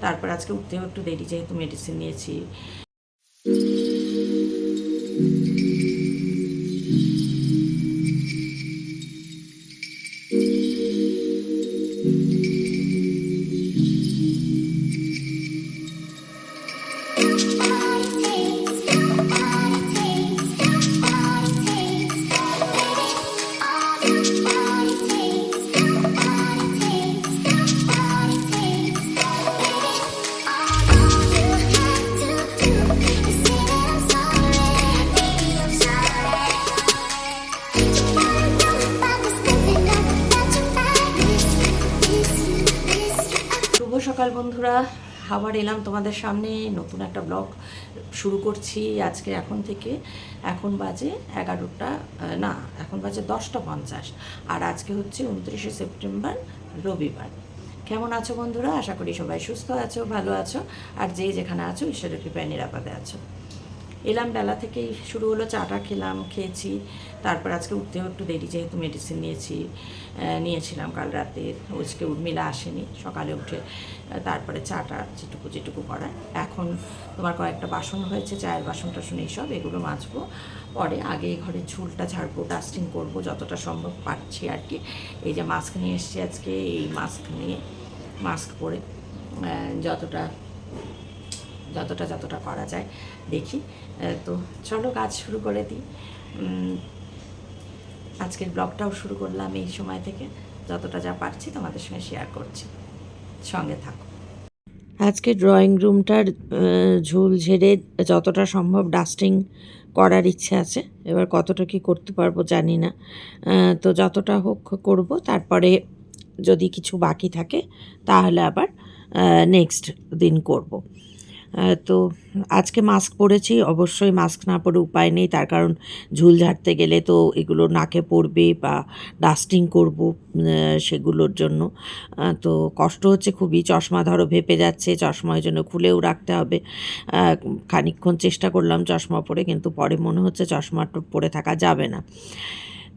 তারপর আজকে উঠতেও একটু দেরি, যেহেতু মেডিসিন নিয়েছি। সকাল বন্ধুরা, আবার এলাম তোমাদের সামনে, নতুন একটা ব্লগ শুরু করছি আজকে এখন থেকে। এখন বাজে 11টা, না এখন বাজে 10টা 50, আর আজকে হচ্ছে 29শে সেপ্টেম্বর, রবিবার। কেমন আছো বন্ধুরা? আশা করি সবাই সুস্থ আছো, ভালো আছো, আর যে যেখানে আছো ঈশ্বরের কৃপায় নিরাপদে আছো। এলাম, বেলা থেকেই শুরু হলো, চাটা খেয়েছি। তারপর আজকে উঠতেও একটু দেরি, যেহেতু মেডিসিন নিয়েছিলাম কাল রাতে। আজকে উর্মিলা আসেনি, সকালে উঠে তারপরে চাটা যেটুকু করার। এখন তোমার কয়েকটা বাসন হয়েছে, চায়ের বাসন টাসন এইসব, এগুলো মাজবো পরে। আগে ঘরের ঝুলটা ঝাড়বো, ডাস্টিং করবো যতটা সম্ভব পারছি আর কি। এই যে মাস্ক নিয়ে এসেছি আজকে, এই মাস্ক পরে যতটা করা যায় দেখি। তো চলো কাজ শুরু করে দিই। আজকের ব্লগটাও শুরু করলাম এই সময় থেকে, যতটা যা পারছি তোমাদের সঙ্গে শেয়ার করছি, সঙ্গে থাকো। আজকে ড্রয়িং রুমটার ঝুল ঝেড়ে যতটা সম্ভব ডাস্টিং করার ইচ্ছে আছে। এবার কতটা কি করতে পারবো জানি না, তো যতটা হোক করব। তারপরে যদি কিছু বাকি থাকে তাহলে আবার নেক্সট দিন করব। তো আজকে মাস্ক পরেছি, অবশ্যই মাস্ক না পরে উপায় নেই, তার কারণ ঝুল ঝাড়তে গেলে তো এগুলো নাকে পড়বে বা ডাস্টিং করব, সেগুলোর জন্য তো কষ্ট হচ্ছে খুবই। চশমা ধরো ভেপে যাচ্ছে, চশমা ওই জন্য খুলেও রাখতে হবে। খানিকক্ষণ চেষ্টা করলাম চশমা পরে, কিন্তু পরে মনে হচ্ছে চশমাটা পরে থাকা যাবে না।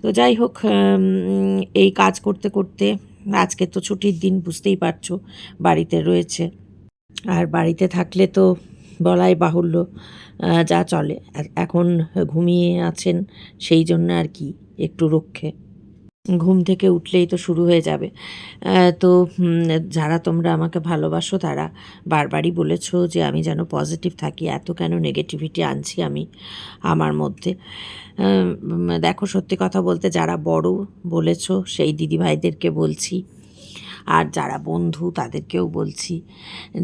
তো যাই হোক, এই কাজ করতে করতে, আজকে তো ছুটির দিন বুঝতেই পারছো, বাড়িতে রয়েছে। আর বাড়িতে থাকলে তো বলাই বাহুল্য, যা চলে। এখন ঘুমিয়ে আছেন, সেই জন্য আর কি একটু রক্ষে। ঘুম থেকে উঠলেই তো শুরু হয়ে যাবে। তো যারা তোমরা আমাকে ভালোবাসো তারা বারবারই বলেছো যে আমি যেন পজিটিভ থাকি, এত কেন নেগেটিভিটি আনছি আমি আমার মধ্যে। দেখো, সত্যি কথা বলতে, যারা বড় বলেছো সেই দিদিভাইদেরকে বলছি, আর যারা বন্ধু তাদেরকেও বলছি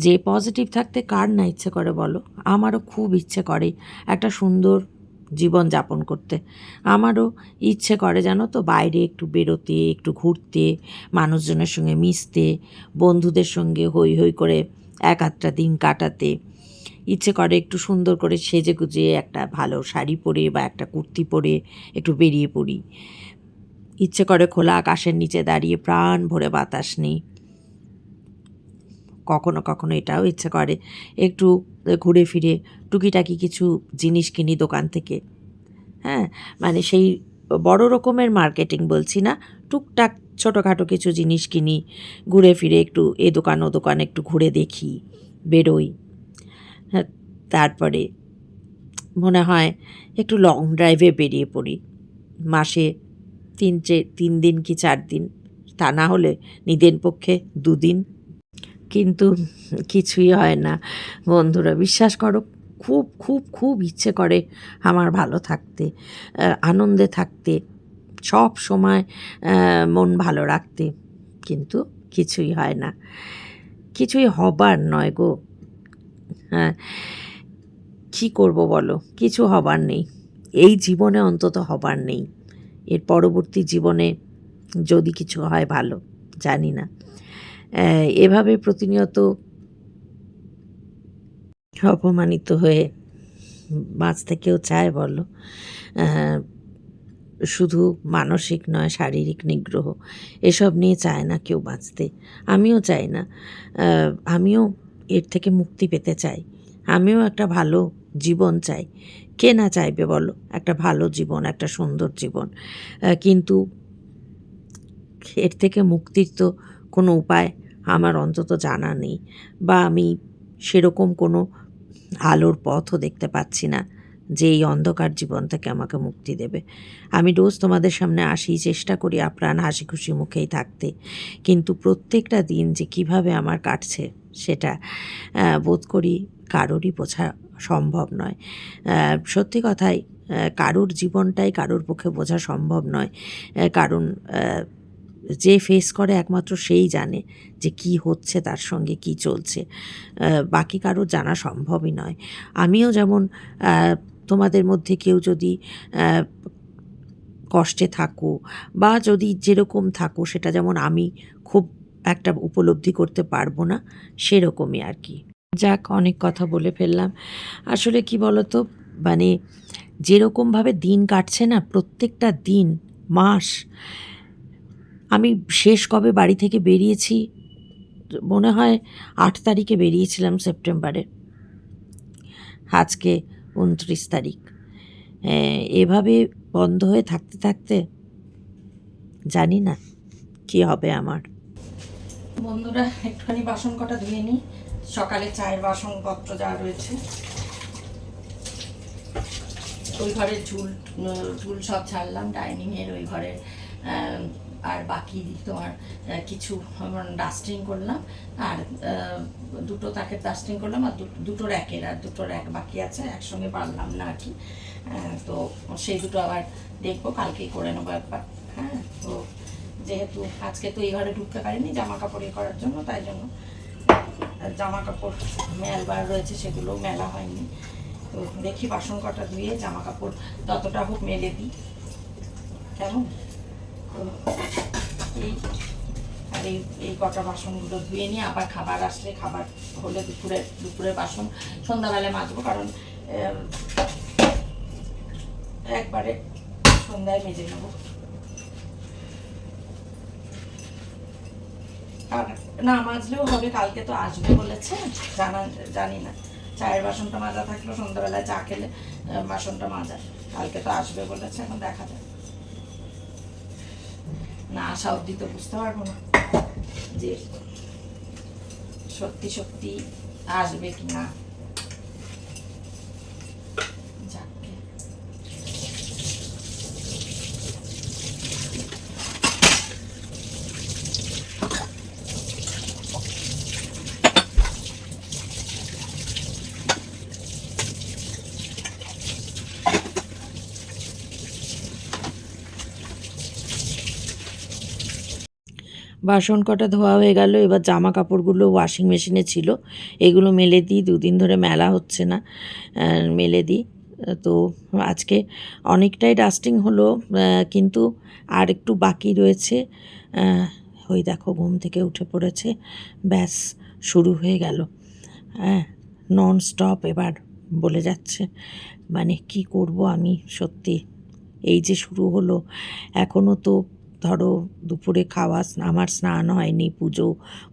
যে পজিটিভ থাকতে কার না ইচ্ছে করে বলো? আমারও খুব ইচ্ছে করে একটা সুন্দর জীবন যাপন করতে। আমারও ইচ্ছে করে, জানো তো, বাইরে একটু বেরোতে, একটু ঘুরতে, মানুষজনের সঙ্গে মিশতে, বন্ধুদের সঙ্গে হই হই করে এক আধটা দিন কাটাতে। ইচ্ছে করে একটু সুন্দর করে সেজে গুজে একটা ভালো শাড়ি পরে বা একটা কুর্তি পরে একটু বেরিয়ে পড়ি। ইচ্ছে করে খোলা আকাশের নিচে দাঁড়িয়ে প্রাণ ভরে বাতাস নিই। কখনো কখনো এটাও ইচ্ছে করে একটু ঘুরে ফিরে টুকিটাকি কিছু জিনিস কিনি দোকান থেকে। হ্যাঁ, মানে সেই বড় রকমের মার্কেটিং বলছি না, টুকটাক ছোটোখাটো কিছু জিনিস কিনি, ঘুরে ফিরে একটু এ দোকান ও দোকান একটু ঘুরে দেখি, বেরোই। হ্যাঁ, তারপরে মনে হয় একটু লং ড্রাইভে বেরিয়ে পড়ি, মাসে 3 দিন কি 4 দিন, তা না হলে নিদেন পক্ষে 2 দিন। কিন্তু কিছুই হয় না বন্ধুরা, বিশ্বাস করো। খুব খুব খুব ইচ্ছে করে আমার ভালো থাকতে, আনন্দে থাকতে, সব সময় মন ভালো রাখতে, কিন্তু কিছুই হয় না, কিছুই হবার নয় গো। হ্যাঁ, কী করবো বলো, কিছু হবার নেই, এই জীবনে অন্তত হবার নেই। এর পরবর্তী জীবনে যদি কিছু হয় ভালো, জানি না। এভাবে প্রতিনিয়ত অপমানিত হয়ে বাঁচতে কেউ চায় বলো? শুধু মানসিক নয়, শারীরিক নিগ্রহ এসব নিয়ে চায় না কেউ বাঁচতে। আমিও চাই না। আমিও এর থেকে মুক্তি পেতে চাই। আমিও একটা ভালো জীবন চাই। কে না চাইবে বলো? একটা ভালো জীবন, একটা সুন্দর জীবন। কিন্তু এর থেকে মুক্তির তো কোনো উপায় আমার অন্তত জানা নেই, বা আমি সেরকম কোনো আলোর পথও দেখতে পাচ্ছি না যে এই অন্ধকার জীবন থেকে আমাকে মুক্তি দেবে। আমি রোজ তোমাদের সামনে আসি, চেষ্টা করি আপ্রাণ হাসি খুশি মুখেই থাকতে, কিন্তু প্রত্যেকটা দিন যে কিভাবে আমার কাটছে সেটা বোধ করি কারোরই বোঝা সম্ভব নয়। সত্যি কথাই, কারোর জীবনটাই কারোর পক্ষে বোঝা সম্ভব নয়, কারণ যে ফেস করে একমাত্র সেই জানে যে কি হচ্ছে, তার সঙ্গে কি চলছে, বাকি কারোর জানা সম্ভবই নয়। আমিও যেমন তোমাদের মধ্যে কেউ যদি কষ্টে থাকো বা যদি যেরকম থাকো সেটা যেমন আমি খুব একটা উপলব্ধি করতে পারবো না, সেরকমই আর কি। যাক, অনেক কথা বলে ফেললাম। আসলে কি বলতো, মানে যেরকমভাবে দিন কাটছে না, প্রত্যেকটা দিন, মাস, আমি শেষ কবে বাড়ি থেকে বেরিয়েছি, মনে হয় 8 তারিখে বেরিয়েছিলাম সেপ্টেম্বরে, আজকে 29 তারিখ। এভাবে বন্ধ হয়ে থাকতে থাকতে জানি না কি হবে আমার। বন্ধুরা, একটুখানি বাসন কটা ধুয়ে নিই, সকালে চায়ের বাসনপত্র যা রয়েছে। ওই ঘরের ঝুল সব ছাড়লাম, ডাইনিংয়ের ওই ঘরের, আর বাকি তোমার কিছু ডাস্টিং করলাম, আর দুটো তাকের ডাস্টিং করলাম, আর দুটো র্যাকের, আর দুটো র্যাক বাকি আছে, একসঙ্গে পারলাম না আর কি। তো সেই দুটো আবার দেখবো, কালকেই করে নেবো একবার। হ্যাঁ, তো যেহেতু আজকে তো এই ঘরে ঢুকতে পারিনি জামা কাপড় করার জন্য, তাই জন্য জামা কাপড় মেলবার রয়েছে, সেগুলোও মেলা হয়নি। তো দেখি বাসন কটা ধুয়ে জামা কাপড় ততটা হোক মেলে দিই, কেমন? এই আর এই কটা বাসনগুলো ধুয়ে নিয়ে আবার খাবার আসলে, খাবার হলে দুপুরের বাসন সন্ধ্যাবেলায় মাজবো, কারণ একবারে সন্ধ্যায় মেজে নেবো। আর না মাজলেও হবে, কালকে তো আসবে বলেছে, জানি না, চায়ের বাসনটা মাজা থাকলো, সন্ধ্যাবেলায় চা খেলে বাসনটা মাজা, কালকে তো আসবে বলেছে, এখন দেখা যায়। না আসা অবধি তো বুঝতে পারবো না যে সত্যি সত্যি আসবে কি না। বাসন কটা ধোয়া হয়ে গেল, এবার জামা কাপড়গুলো ওয়াশিং মেশিনে ছিল, এগুলো মেলে দিই, 2 দিন ধরে মেলা হচ্ছে না, মেলে দিই। তো আজকে অনেকটাই ডাস্টিং হলো, কিন্তু আর একটু বাকি রয়েছে। ওই দেখো ঘুম থেকে উঠে পড়েছে, ব্যাস শুরু হয়ে গেল। হ্যাঁ, নন স্টপ এবার বলে যাচ্ছে, মানে কি করব আমি সত্যি। এই যে শুরু হলো, এখনও তো ধরো দুপুরে খাওয়া, আমার স্নান হয়নি, পুজো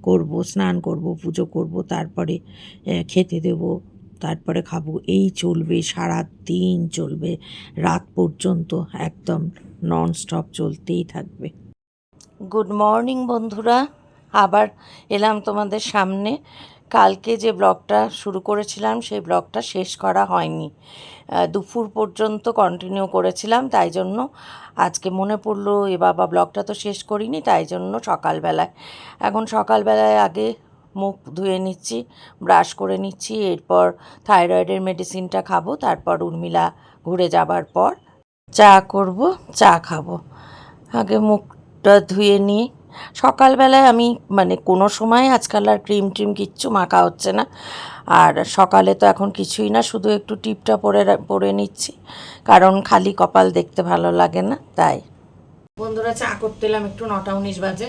করব, স্নান করব, পুজো করব, তারপরে খেতে দেব, তারপরে খাবো, এই চলবে, সারা দিন চলবে, রাত পর্যন্ত একদম নন স্টপ চলতেই থাকবে। গুড মর্নিং বন্ধুরা, আবার এলাম তোমাদের সামনে। কালকে যে ব্লগটা শুরু করেছিলাম সেই ব্লগটা শেষ করা হয়নি, দুপুর পর্যন্ত কন্টিনিউ করেছিলাম, তাই জন্য আজকে মনে পড়লো এ বাবা ব্লগটা তো শেষ করিনি, তাই জন্য সকালবেলায়, এখন সকালবেলায় আগে মুখ ধুয়ে নিচ্ছি, ব্রাশ করে নিচ্ছি, এরপর থাইরয়েডের মেডিসিনটা খাবো, তারপর উর্মিলা ঘুরে যাবার পর চা করব, চা খাবো। আগে মুখটা ধুয়ে নিই। সকালবেলায় আমি মানে কোনো সময় আজকাল আর ক্রিম ট্রিম কিচ্ছু মাখা হচ্ছে না, আর সকালে তো এখন কিছুই না, শুধু একটু টিপটা পরে নিচ্ছি, কারণ খালি কপাল দেখতে ভালো লাগে না, তাই। বন্ধুরা, চা করতে এলাম, একটু 9:19 বাজে,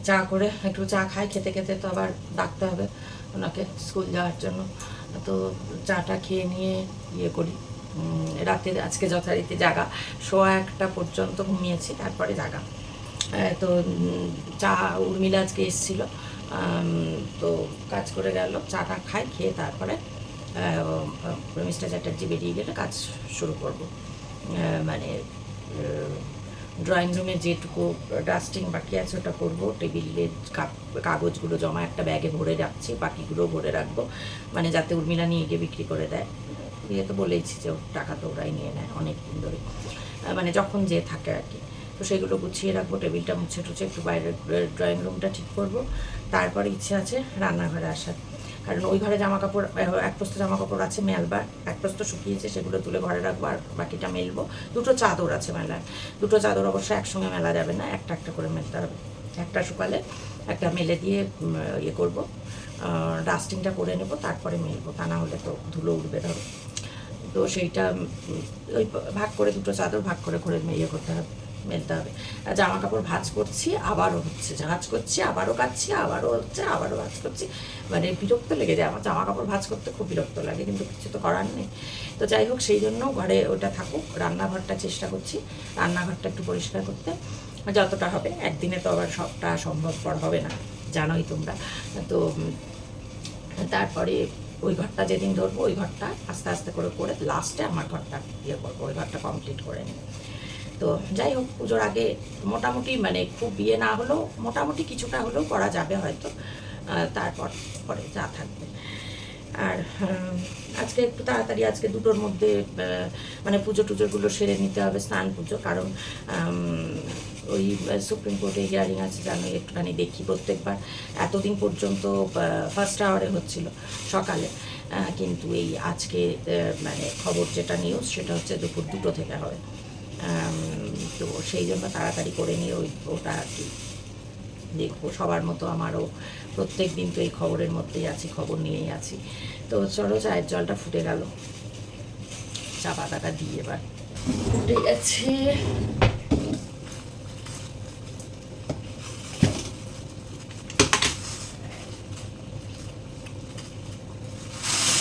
চা করে একটু চা খাই, খেতে খেতে তো আবার ডাকতে হবে ওনাকে স্কুল যাওয়ার জন্য, তো চাটা খেয়ে নিয়ে ইয়ে করি। রাতে আজকে যথারীতি জাগা, 1:15 পর্যন্ত ঘুমিয়েছি, তারপরে জাগা। তো চা, উর্মিলা আজকে এসেছিলো, তো কাজ করে গেল, চাটা খাই, খেয়ে তারপরে মিস্টার চ্যাটার্জি বেরিয়ে গেলে কাজ শুরু করব, মানে ড্রয়িং রুমে যেটুকু ডাস্টিং বাকি আছে ওটা করবো। টেবিলের কাগজগুলো জমা একটা ব্যাগে ভরে রাখছি, বাকিগুলো ভরে রাখবো, মানে যাতে উর্মিলা নিয়ে গিয়ে বিক্রি করে দেয়। দিয়ে তো বলেইছি যে ওর টাকা তো ওরাই নিয়ে নেয় অনেক দিন ধরে, মানে যখন যে থাকে আর কি। তো সেগুলো গুছিয়ে রাখবো, টেবিলটা মুছে টুছে একটু বাইরের ড্রয়িং রুমটা ঠিক করবো। তারপরে ইচ্ছে আছে রান্নাঘরে আসার, কারণ ওই ঘরে জামা কাপড়, এক বস্তা জামা কাপড় আছে মেলবার, এক বস্তা শুকিয়েছে, সেগুলো তুলে ঘরে রাখবো আর বাকিটা মেলবো। দুটো চাদর আছে মেলার, দুটো চাদর অবশ্য একসঙ্গে মেলা যাবে না, একটা একটা করে মেলতে হবে। একটা শুকালে একটা মেলে দিয়ে ইয়ে করবো, ডাস্টিংটা করে নেবো, তারপরে মেলবো, তা না হলে তো ধুলো উঠবে ধরো। তো সেইটা ওই ভাগ করে দুটো চাদর ভাগ করে করে ইয়ে করতে হবে, মেলতে হবে। আর জামা কাপড় ভাঁজ করছি, আবারও হচ্ছে, ভাঁজ করছি, আবারও কাচ্ছি, আবারও হচ্ছে, আবারও ভাঁজ করছি, মানে বিরক্ত লেগে যায় আমার। জামা কাপড় ভাঁজ করতে খুব বিরক্ত লাগে, কিন্তু কিছু তো করার নেই। তো যাই হোক, সেই জন্য ঘরে ওটা থাকুক। রান্নাঘরটা চেষ্টা করছি রান্নাঘরটা একটু পরিষ্কার করতে, যতটা হবে। একদিনে তো আবার সবটা সম্ভবপর হবে না, জানোই তোমরা। তো তারপরে ওই ঘরটা যেদিন ধরবো, ওই ঘরটা আস্তে আস্তে করে করে লাস্টে আমার ঘরটা ইয়ে করবো, ওই ঘরটা কমপ্লিট করে নেব। তো যাই হোক, পুজোর আগে মোটামুটি, মানে খুব বিয়ে না হলেও মোটামুটি কিছুটা হলেও করা যাবে হয়তো, তারপর পরে যা থাকবে। আর আজকে একটু তাড়াতাড়ি, আজকে দুটোর মধ্যে মানে পুজো টুজোগুলো সেরে নিতে হবে, স্নান পুজো। কারণ ওই সুপ্রিম কোর্টে হিয়ারিং আছে, জানোই, একটুখানি দেখি। প্রত্যেকবার এতদিন পর্যন্ত ফার্স্ট আওয়ারে হচ্ছিল সকালে, কিন্তু এই আজকে মানে খবর যেটা নিউজ, সেটা হচ্ছে দুপুর 2টো থেকে হবে। তো সেই জন্য তাড়াতাড়ি করে নিয়ে ওটা আর কি দেখবো। সবার মতো আমারও প্রত্যেক দিন তো এই খবরের মধ্যেই আছি, খবর নিয়েই আছি। তো চলো, চায়ের জলটা ফুটে গেল, চা পাতাটা দিয়ে এবার ফুটে গেছে।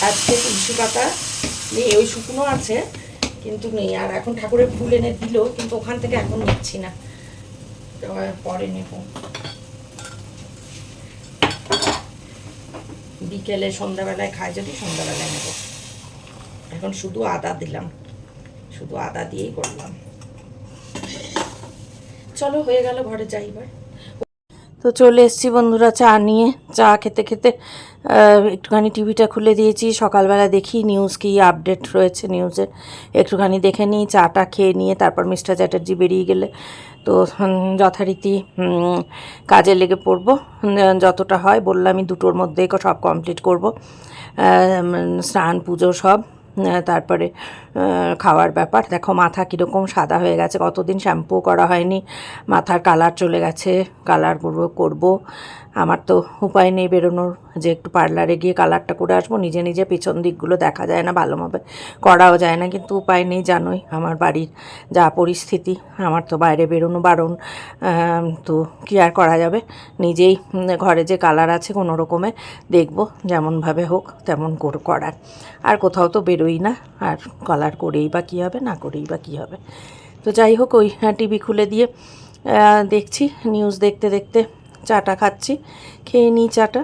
আজকে তুলসী পাতা নেই, ওই শুকনো আছে কিন্তু নেই। আর এখন ঠাকুরের ফুল এনে দিল, কিন্তু ওখান থেকে এখন নিচ্ছি না, পরে নেব। বিকেলে সন্ধ্যাবেলায় খাই যদি, সন্ধ্যাবেলায় নেব। এখন শুধু আদা দিলাম, শুধু আদা দিয়েই করলাম। চলো, হয়ে গেল, ঘরে যাই এবার। তো চলে এসেছি বন্ধুরা চা নিয়ে। চা খেতে খেতে একটুখানি টিভিটা খুলে দিয়েছি। সকালবেলা দেখি নিউজ কি আপডেট রয়েছে, নিউজের একটুখানি দেখে নিই। চাটা খেয়ে নিয়ে তারপর মিস্টার চ্যাটার্জি বেরিয়ে গেলে তো যথারীতি কাজে লেগে পড়বো। যতটা হয় বললামই, 2টোর মধ্যে সব কমপ্লিট করব, স্নান পুজো সব। তারপরে খাওয়ার ব্যাপার। দেখো মাথা কীরকম সাদা হয়ে গেছে, কতদিন শ্যাম্পু করা হয়নি, মাথার কালার চলে গেছে। কালার করব, আমার তো উপায় নেই বেরোনোর, যে একটু পার্লারে গিয়ে কালারটা করে আসবো। নিজে নিজে পেছন দিকগুলো দেখা যায় না ভালোভাবে, করাও যায় না, কিন্তু উপায় নেই। জানোই আমার বাড়ির যা পরিস্থিতি, আমার তো বাইরে বেরোনো বারণ। তো কী আর করা যাবে, নিজেই ঘরে যে কালার আছে কোনো রকমে দেখবো, যেমনভাবে হোক তেমন করার। আর কোথাও তো বেরোই না, আর কালার করেই বা কী হবে, না করেই বা কী হবে। তো যাই হোক, ওই টিভি খুলে দিয়ে দেখছি, নিউজ দেখতে দেখতে চাটা খাচ্ছি। খেয়ে নিই চাটা।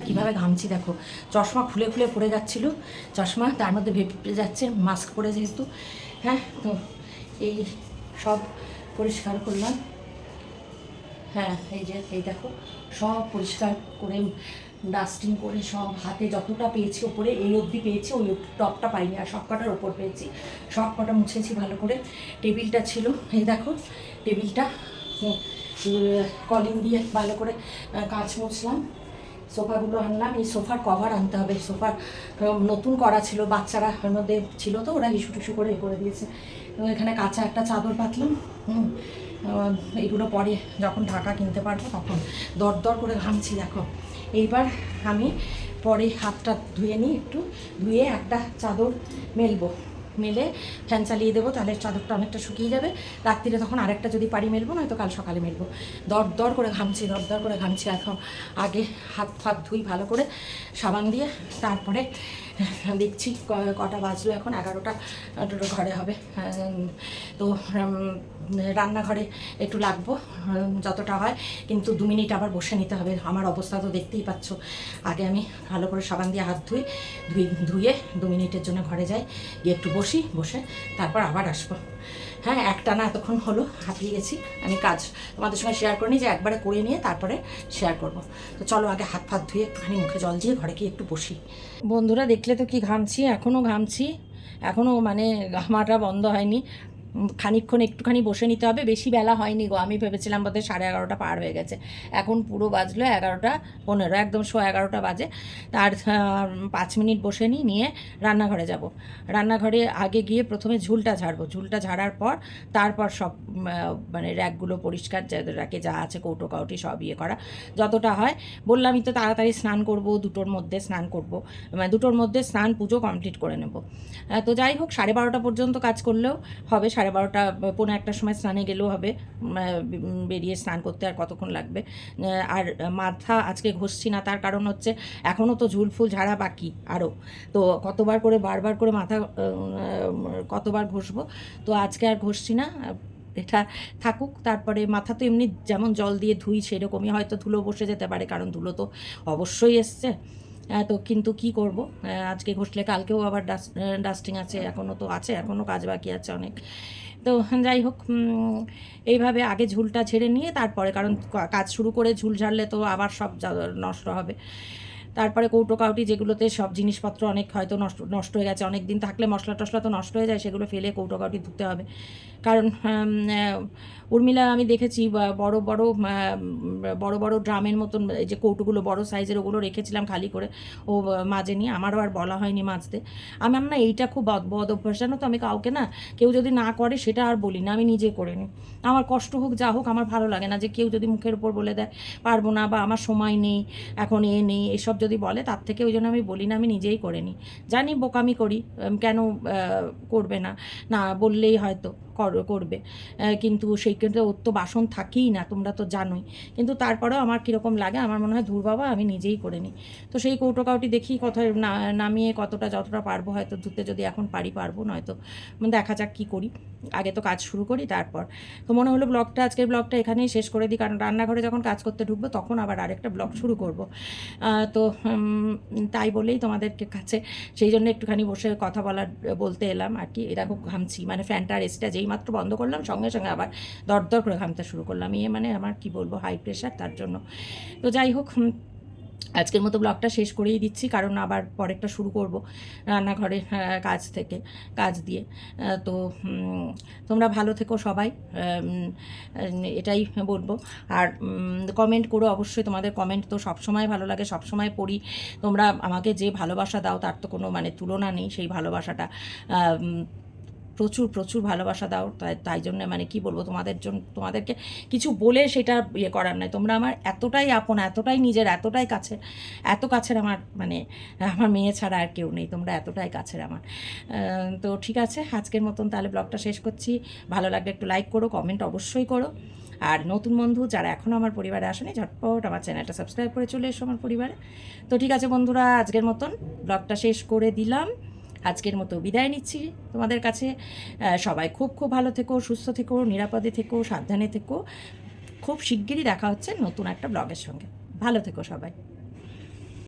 কীভাবে ঘামছি দেখো, চশমা খুলে খুলে পড়ে যাচ্ছিলো, চশমা তার মধ্যে ভেপে যাচ্ছে, মাস্ক পরে যেহেতু। হ্যাঁ, তো এই সব পরিষ্কার করলাম। হ্যাঁ, এই যে এই দেখো, সব পরিষ্কার করে ডাস্টিং করে সব, হাতে যতটা পেয়েছি ওপরে, এই অবধি পেয়েছি, ওই টপটা পাইনি, আর সব কটার ওপর পেয়েছি, সব কটা মুছেছি ভালো করে। টেবিলটা ছিল, এই দেখো টেবিলটা কলিং দিয়ে ভালো করে কাঁচ মুছলাম। সোফাগুলো আনলাম, এই সোফার কভার আনতে হবে। সোফার নতুন করা ছিল, বাচ্চারা ওর মধ্যে ছিল, তো ওরা ইস্যু টিস্যু করে করে দিয়েছে। তো এখানে কাঁচা একটা চাদর পাতলাম। এইগুলো পরে যখন ঢাকা কিনতে পারবো তখন। দর দর করে ঘামছি দেখো। এইবার আমি পরে হাতটা ধুয়ে নিই, একটু ধুয়ে একটা চাদর মেলবো, মেলে ফ্যান চালিয়ে দেবো, তাহলে চাদরটা অনেকটা শুকিয়ে যাবে। রাত্রিরে তখন আরেকটা যদি পারি মেলবো, নয়তো কাল সকালে মেলবো। দর দর করে ঘামছি, দর দর করে ঘামছি। এখন আগে হাত ফাত ধুই ভালো করে সাবান দিয়ে, তারপরে দেখছি কটা বাজলো, এখন 11টা ঘরে হবে। তো রান্নাঘরে একটু লাগবো যতটা হয়, কিন্তু 2 মিনিট আবার বসে নিতে হবে। আমার অবস্থা তো দেখতেই পাচ্ছ। আগে আমি ভালো করে সাবান দিয়ে হাত ধুয়ে 2 মিনিটের জন্য ঘরে যাই, গিয়ে একটু বসি, বসে তারপর আবার আসবো। হ্যাঁ, একটানা এতক্ষণ হলো হাঁপিয়ে গেছি। আমি কাজ তোমাদের সঙ্গে শেয়ার করিনি, যে একবারে করে নিয়ে তারপরে শেয়ার করব। তো চলো আগে হাত ফাত ধুয়ে একটুখানি মুখে জল দিয়ে ঘরে গিয়ে একটু বসি। বন্ধুরা দেখলে তো কি ঘামছি, এখনও ঘামছি, এখনও মানে ঘামাটা বন্ধ হয়নি। খানিকক্ষণ একটুখানি বসে নিতে হবে, বেশি বেলা হয়নি গো। আমি ভেবেছিলাম বোধহয় 11:30 পার হয়ে গেছে, এখন পুরো বাজলো 11:15, একদম 11:15 বাজে। তার 5 মিনিট বসে নিয়ে রান্নাঘরে যাব। রান্নাঘরে আগে গিয়ে প্রথমে ঝুলটা ঝাড়বো, ঝুলটা ঝাড়ার পর তারপর সব মানে র্যাকগুলো পরিষ্কার, র্যাকে যা আছে কৌটো কাউটি সব ইয়ে করা যতটা হয়। বললামই তো তাড়াতাড়ি স্নান করব, 2টোর মধ্যে স্নান করব, মানে 2টোর মধ্যে স্নান পুজো কমপ্লিট করে নেব। তো যাই হোক, 12:30 পর্যন্ত কাজ করলেও হবে, 12:30 পৌনে 1টার সময় স্নানে গেলেও হবে। বেরিয়ে স্নান করতে আর কতক্ষণ লাগবে। আর মাথা আজকে ঘষছি না, তার কারণ হচ্ছে এখনও তো ঝুল ফুল ঝাড়া বাকি আরও। তো কতবার করে বারবার করে মাথা কতবার ঘষবো, তো আজকে আর ঘষছি না, এটা থাকুক। তারপরে মাথা তো এমনি যেমন জল দিয়ে ধুই সেরকমই, হয়তো ধুলো বসে যেতে পারে, কারণ ধুলো তো অবশ্যই এসছে। তো কিন্তু কি করব, আজকে ঘষলে কালকেও আবার ডাস্টিং আছে, এখনও তো আছে, এখনও কাজ বাকি আছে অনেক। তো যাই হোক, এইভাবে আগে ঝুলটা ঝেড়ে নিয়ে তারপরে, কারণ কাজ শুরু করে ঝুল ঝাড়লে তো আবার সব নষ্ট হবে। তারপরে কৌটো কাউটি যেগুলোতে সব জিনিসপত্র অনেক হয়তো নষ্ট হয়ে গেছে, অনেক দিন থাকলে মশলা টশলা তো নষ্ট হয়ে যায়, সেগুলো ফেলে কৌটো কাউটি ধুতে হবে। কারণ উর্মিলা আমি দেখেছি বড় বড় ড্রামের মতন এই যে কৌটোগুলো বড় সাইজের, ওগুলো রেখেছিলাম খালি করে, ও মাজেনি, আমারও আর বলা হয়নি মাজতে। আমার না এইটা খুব বদ অভ্যাস, জানো তো। আমি কাউকে না, কেউ যদি না করে সেটা আর বলি না, আমি নিজে করে নিই। আমার কষ্ট হোক যা হোক, আমার ভালো লাগে না যে কেউ যদি মুখের উপর বলে দেয় পারবো না, বা আমার সময় নেই, এখন নেই, এসব যদি বলে, তার থেকে ওই জন্য আমি বলি না, আমি নিজেই করে নিই। জানি বোকামি করি, কেন করবে না, না বললেই হয়তো করবে, কিন্তু সেই ক্ষেত্রে ওর তো বাসন থাকেই না, তোমরা তো জানোই। কিন্তু তারপরেও আমার কীরকম লাগে, আমার মনে হয় ধুর বাবা, আমি নিজেই করে নিই। তো সেই কৌটো কাউটি দেখি কোথায় নামিয়ে যতটা পারবো, হয়তো ধুতে যদি এখন পারবো, নয়তো দেখা যাক কী করি। আগে তো কাজ শুরু করি তারপর। তো মনে হলো আজকের ব্লগটা এখানেই শেষ করে দিই, কারণ রান্নাঘরে যখন কাজ করতে ঢুকবো তখন আবার আরেকটা ব্লগ শুরু করব। তো তাই বলেই তোমাদেরকে কাছে সেই জন্য একটুখানি বসে কথা বলতে এলাম আর কি। এরকম ঘামছি, মানে ফ্যানটা এসিটা যেই মাত্র বন্ধ করলাম সঙ্গে সঙ্গে আবার দরদর করে ঘামতে শুরু করলাম। মানে আমার কি বলবো, হাই প্রেশার, তার জন্য। তো যাই হোক, আজকের মতো ব্লগটা শেষ করেই দিচ্ছি, কারণ আবার পরেরটা শুরু করব রান্নাঘরে কাজ দিয়ে। তো তোমরা ভালো থেকো সবাই, এটাই বলবো। আর কমেন্ট করো অবশ্যই, তোমাদের কমেন্ট তো সবসময় ভালো লাগে, সবসময় পড়ি। তোমরা আমাকে যে ভালোবাসা দাও তার তো কোনো মানে তুলনা নেই, সেই ভালোবাসাটা প্রচুর ভালোবাসা দাও। তাই জন্য মানে কি বলবো, তোমাদেরকে কিছু বলে সেটা ইয়ে করার নয়। তোমরা আমার এতটাই আপন, এতটাই নিজের, এতটাই কাছের, এত কাছের আমার, মানে আমার মেয়ে ছাড়া আর কেউ নেই, তোমরা এতটাই কাছের আমার। তো ঠিক আছে, আজকের মতন তাহলে ব্লগটা শেষ করছি। ভালো লাগলে একটু লাইক করো, কমেন্ট অবশ্যই করো। আর নতুন বন্ধু যারা এখনও আমার পরিবারে আসেনি, ঝটপট আমার চ্যানেলটা সাবস্ক্রাইব করে চলে এসো আমার পরিবারে। তো ঠিক আছে বন্ধুরা, আজকের মতন ব্লগটা শেষ করে দিলাম, আজকের মতো বিদায় নিচ্ছি তোমাদের কাছে। সবাই খুব ভালো থেকো, সুস্থ থেকো, নিরাপদে থেকো, সাবধানে থেকো। খুব শিগগিরই দেখা হচ্ছে নতুন একটা ব্লগের সঙ্গে। ভালো থেকো সবাই।